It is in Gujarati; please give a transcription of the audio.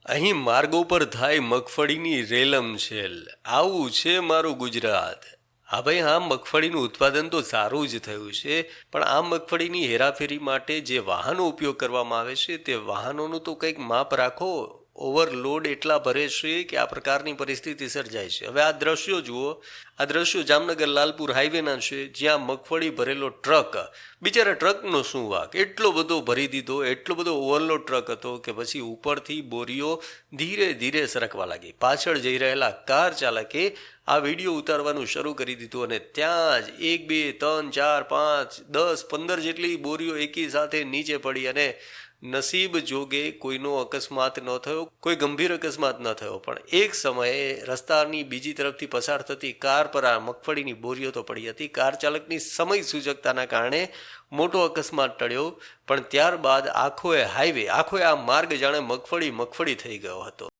અહીં માર્ગો પર થાય મગફળીની રેલમછેલ. આવું છે મારું ગુજરાત. હા ભાઈ, હા, મગફળીનું ઉત્પાદન તો સારું જ થયું છે, પણ આ મગફળીની હેરાફેરી માટે જે વાહનો ઉપયોગ કરવામાં આવે છે તે વાહનોનું તો કંઈક માપ રાખો. ઓવરલોડ એટલા ભરે છે કે આ પ્રકારની પરિસ્થિતિ સર્જાય છે. હવે આ દ્રશ્યો જુઓ. આ દ્રશ્યો જામનગર લાલપુર હાઈવેના છે, જ્યાં મગફળી ભરેલો ટ્રક, બિચારા ટ્રકનો શું વાંક, એટલો બધો ભરી દીધો, એટલો બધો ઓવરલોડ ટ્રક હતો કે પછી ઉપરથી બોરીઓ ધીરે ધીરે સરકવા લાગી. પાછળ જઈ રહેલા કાર ચાલકે આ વિડીયો ઉતારવાનું શરૂ કરી દીધું અને ત્યાં જ 1 2 3 4 5 10 15 જેટલી બોરીઓ એકી સાથે નીચે પડી અને નસીબ જોગે કોઈનો અકસ્માત ન થયો, કોઈ ગંભીર અકસ્માત ન થયો, પણ એક સમયે રસ્તાની બીજી તરફથી પસાર થતી કાર પર આ મગફળીની બોરીઓ તો પડી હતી. કાર ચાલકની સમય સૂચકતાના કારણે મોટો અકસ્માત ટળ્યો, પણ ત્યારબાદ આખો આ માર્ગ જાણે મગફળી થઈ ગયો હતો.